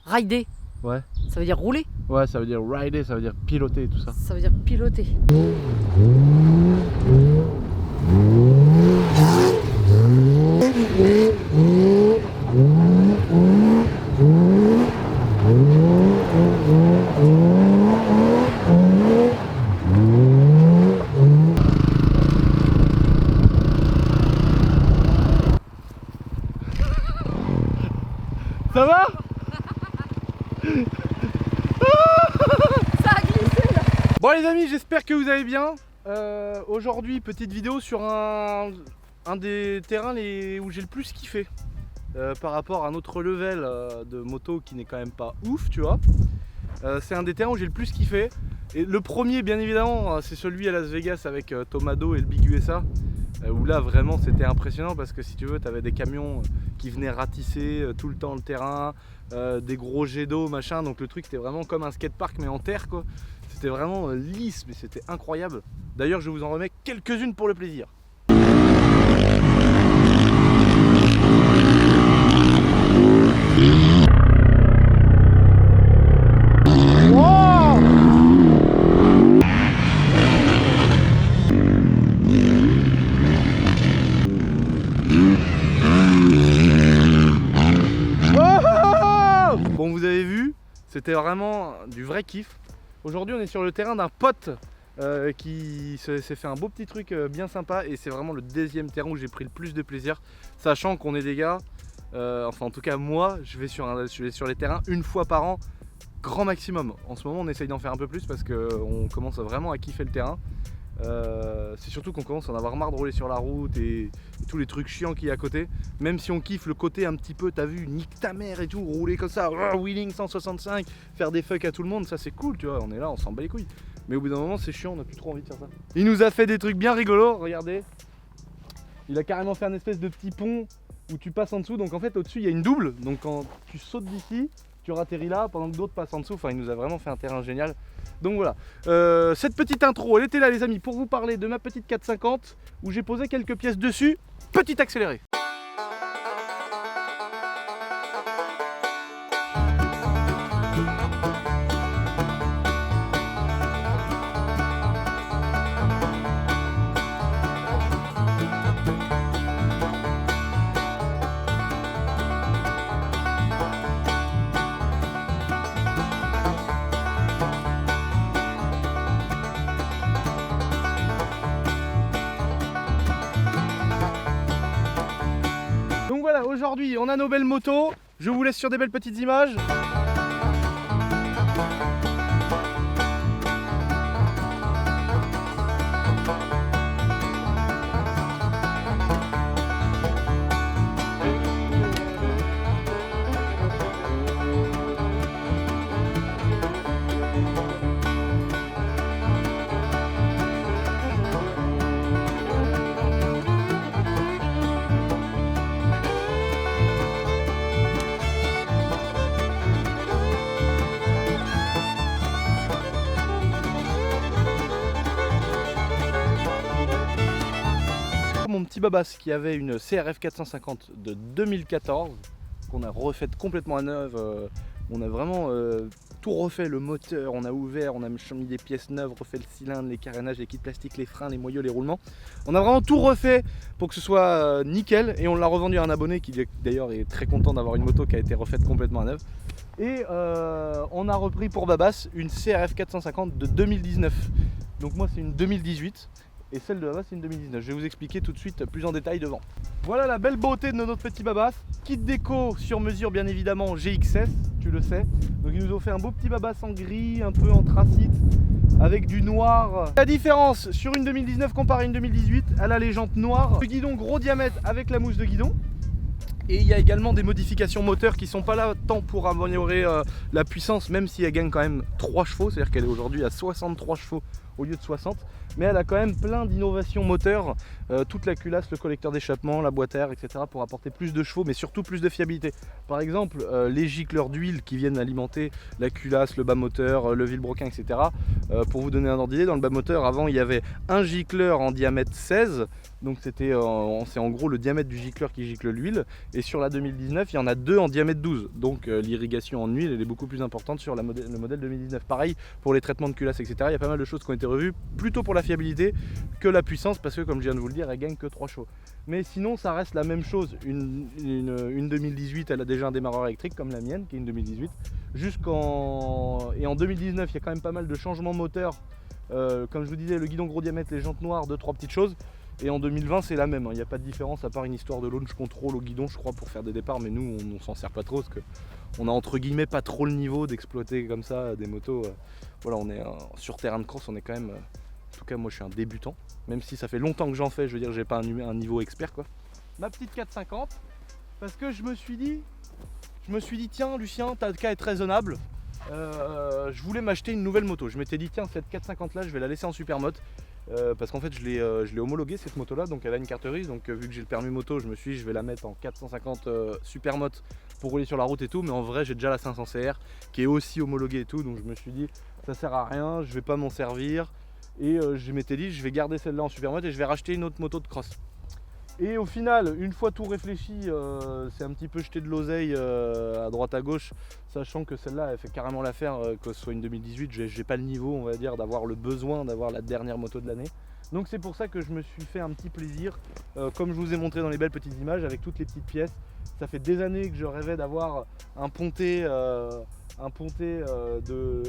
Rider. Ouais. Ça veut dire rouler. Ouais, ça veut dire rider, ça veut dire piloter et tout ça. Ça veut dire piloter. Ça va? Ça a glissé là. Bon les amis, j'espère que vous allez bien. Aujourd'hui, petite vidéo sur un des terrains où j'ai le plus kiffé par rapport à notre level de moto qui n'est quand même pas ouf, tu vois. C'est un des terrains où j'ai le plus kiffé. Et le premier, bien évidemment, c'est celui à Las Vegas avec Tomado et le Big USA. Où là vraiment c'était impressionnant parce que si tu veux, tu avais des camions qui venaient ratisser tout le temps le terrain, des gros jets d'eau machin, donc le truc c'était vraiment comme un skatepark mais en terre quoi. C'était vraiment lisse, mais c'était incroyable. D'ailleurs je vous en remets quelques-unes pour le plaisir. Bon, vous avez vu, c'était vraiment du vrai kiff. Aujourd'hui on est sur le terrain d'un pote qui s'est fait un beau petit truc bien sympa, et c'est vraiment le deuxième terrain où j'ai pris le plus de plaisir, sachant qu'on est des gars, enfin en tout cas moi je vais sur les terrains une fois par an grand maximum. En ce moment on essaye d'en faire un peu plus parce qu'on commence vraiment à kiffer le terrain. C'est surtout qu'on commence à en avoir marre de rouler sur la route et tous les trucs chiants qu'il y a à côté. Même si on kiffe le côté un petit peu, t'as vu, nique ta mère et tout, rouler comme ça, wheeling 165, faire des fucks à tout le monde, ça c'est cool, tu vois, on est là, on s'en bat les couilles. Mais au bout d'un moment c'est chiant, on a plus trop envie de faire ça. Il nous a fait des trucs bien rigolos, regardez. Il a carrément fait un espèce de petit pont où tu passes en dessous, donc en fait au-dessus il y a une double, donc quand tu sautes d'ici, tu ratterris là pendant que d'autres passent en dessous. Enfin, il nous a vraiment fait un terrain génial. Donc voilà, cette petite intro, elle était là les amis pour vous parler de ma petite 450 où j'ai posé quelques pièces dessus. Petit accéléré. Donc voilà, aujourd'hui on a nos belles motos, je vous laisse sur des belles petites images. Mon petit Babas qui avait une CRF 450 de 2014 qu'on a refaite complètement à neuve, on a vraiment tout refait, le moteur, on a ouvert, on a mis des pièces neuves, refait le cylindre, les carénages, les kits plastiques, les freins, les moyeux, les roulements. On a vraiment tout refait pour que ce soit nickel, et on l'a revendu à un abonné qui d'ailleurs est très content d'avoir une moto qui a été refaite complètement à neuve. Et on a repris pour Babas une CRF 450 de 2019. Donc moi c'est une 2018. Et celle de Babas c'est une 2019, je vais vous expliquer tout de suite plus en détail devant. Voilà la belle beauté de notre petit Babas. Kit déco sur mesure bien évidemment GXS, tu le sais. Donc ils nous ont fait un beau petit Babas en gris, un peu anthracite, avec du noir. La différence sur une 2019 comparée à une 2018, elle a les jantes noires. Le guidon gros diamètre avec la mousse de guidon. Et il y a également des modifications moteurs qui sont pas là tant pour améliorer la puissance, même si elle gagne quand même 3 chevaux, c'est-à-dire qu'elle est aujourd'hui à 63 chevaux au lieu de 60, mais elle a quand même plein d'innovations moteurs, toute la culasse, le collecteur d'échappement, la boîte à air, etc. pour apporter plus de chevaux, mais surtout plus de fiabilité. Par exemple, les gicleurs d'huile qui viennent alimenter la culasse, le bas moteur, le vilebrequin, etc. Pour vous donner un ordre d'idée, dans le bas moteur, avant il y avait un gicleur en diamètre 16, donc c'est en gros le diamètre du gicleur qui gicle l'huile, et sur la 2019 il y en a 2 en diamètre 12, donc l'irrigation en huile elle est beaucoup plus importante sur le modèle 2019. Pareil pour les traitements de culasse, etc. Il y a pas mal de choses qui ont été revues, plutôt pour la fiabilité que la puissance, parce que comme je viens de vous le dire, elle gagne que 3 chevaux. Mais sinon ça reste la même chose, une 2018 elle a déjà un démarreur électrique comme la mienne qui est une 2018, et en 2019 il y a quand même pas mal de changements moteurs, comme je vous disais, le guidon gros diamètre, les jantes noires, 2-3 petites choses. Et en 2020 c'est la même, il n'y a pas de différence à part une histoire de launch control au guidon je crois pour faire des départs, mais nous on s'en sert pas trop parce qu'on a entre guillemets pas trop le niveau d'exploiter comme ça des motos. Voilà, on est sur terrain de cross, on est quand même, en tout cas moi je suis un débutant, même si ça fait longtemps que j'en fais, je veux dire j'ai pas un niveau expert quoi. Ma petite 450, parce que je me suis dit tiens Lucien, ta cas est raisonnable. Je voulais m'acheter une nouvelle moto, je m'étais dit tiens cette 450 là je vais la laisser en supermoto. Parce qu'en fait je l'ai homologué cette moto là, donc elle a une carte grise, donc vu que j'ai le permis moto je me suis dit je vais la mettre en 450 supermoto pour rouler sur la route et tout, mais en vrai j'ai déjà la 500 CR qui est aussi homologuée et tout, donc je me suis dit ça sert à rien, je vais pas m'en servir, et je m'étais dit je vais garder celle là en supermoto et je vais racheter une autre moto de cross. Et au final, une fois tout réfléchi, c'est un petit peu jeter de l'oseille à droite à gauche, sachant que celle-là elle fait carrément l'affaire, que ce soit une 2018, j'ai pas le niveau on va dire d'avoir le besoin d'avoir la dernière moto de l'année. Donc c'est pour ça que je me suis fait un petit plaisir, comme je vous ai montré dans les belles petites images avec toutes les petites pièces. Ça fait des années que je rêvais d'avoir un ponté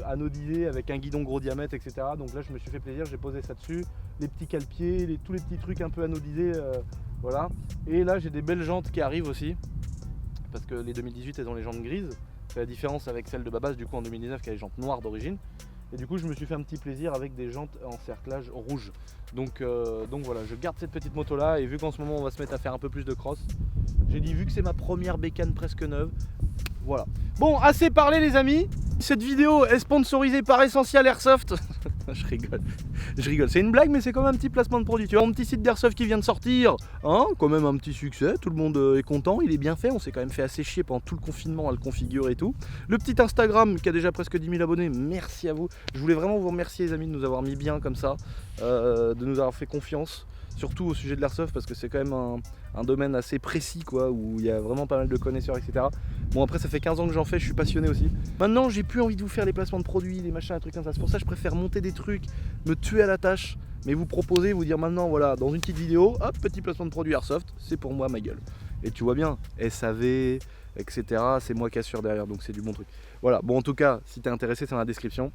anodisé avec un guidon gros diamètre, etc. Donc là je me suis fait plaisir, j'ai posé ça dessus, les petits cale-pieds, tous les petits trucs un peu anodisés. Voilà, et là j'ai des belles jantes qui arrivent aussi, parce que les 2018 elles ont les jantes grises, c'est la différence avec celle de Babas du coup en 2019 qui a les jantes noires d'origine, et du coup je me suis fait un petit plaisir avec des jantes en cerclage rouge. Donc voilà, je garde cette petite moto là, et vu qu'en ce moment on va se mettre à faire un peu plus de cross, j'ai dit vu que c'est ma première bécane presque neuve, voilà. Bon, assez parlé les amis, cette vidéo est sponsorisée par Essential Airsoft. Je rigole, c'est une blague mais c'est quand même un petit placement de produit. Tu vois mon petit site d'airsoft qui vient de sortir, hein, quand même un petit succès, tout le monde est content, il est bien fait, on s'est quand même fait assez chier pendant tout le confinement à le configurer et tout. Le petit Instagram qui a déjà presque 10 000 abonnés, merci à vous. Je voulais vraiment vous remercier les amis de nous avoir mis bien comme ça, de nous avoir fait confiance. Surtout au sujet de l'airsoft parce que c'est quand même un domaine assez précis quoi, où il y a vraiment pas mal de connaisseurs, etc. Bon après ça fait 15 ans que j'en fais, je suis passionné aussi. Maintenant j'ai plus envie de vous faire les placements de produits, les machins, les trucs comme ça. C'est pour ça que je préfère monter des trucs, me tuer à la tâche, mais vous proposer, vous dire maintenant voilà, dans une petite vidéo, hop, petit placement de produit airsoft, c'est pour moi ma gueule. Et tu vois bien, SAV, etc. c'est moi qui assure derrière, donc c'est du bon truc. Voilà, bon en tout cas, si t'es intéressé, c'est dans la description.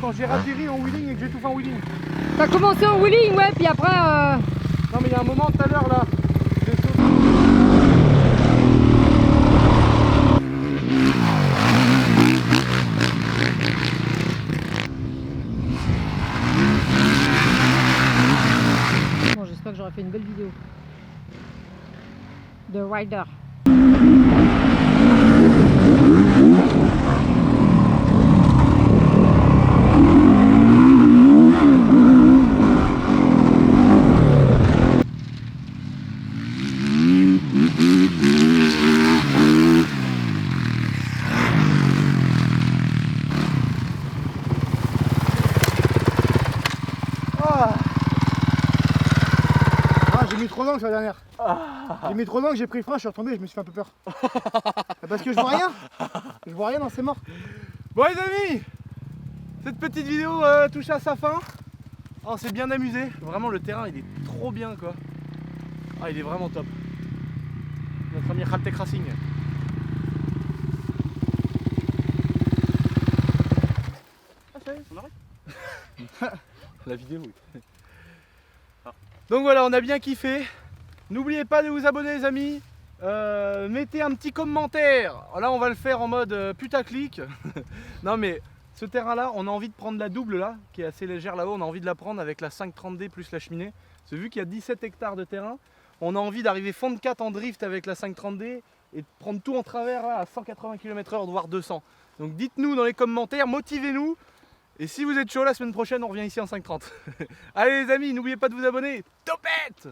quand j'ai ratterri en wheeling et que j'ai tout fait en wheeling. T'as commencé en wheeling, ouais, puis après... Non mais il y a un moment tout à l'heure là. J'ai sauté. Bon, j'espère que j'aurai fait une belle vidéo. De rider. J'ai mis trop d'angle sur la dernière. J'ai mis trop d'angle, j'ai pris le frein, je suis retombé, je me suis fait un peu peur. Parce que je vois rien. Je vois rien, non, c'est mort. Bon les amis, cette petite vidéo touche à sa fin. Oh, on s'est bien amusé. Vraiment le terrain il est trop bien quoi. Ah il est vraiment top. Notre ami Haltech Racing. Ah ça y est, on arrête. La vidéo oui. Donc voilà, on a bien kiffé. N'oubliez pas de vous abonner les amis. Mettez un petit commentaire. Là on va le faire en mode putaclic. Non mais ce terrain là, on a envie de prendre la double là, qui est assez légère là-haut. On a envie de la prendre avec la 530D plus la cheminée. Parce que vu qu'il y a 17 hectares de terrain, on a envie d'arriver fond de 4 en drift avec la 530D et de prendre tout en travers là, à 180 km/h, voire 200. Donc dites-nous dans les commentaires, motivez-nous. Et si vous êtes chaud, la semaine prochaine, on revient ici en 530. Allez les amis, n'oubliez pas de vous abonner. Topette!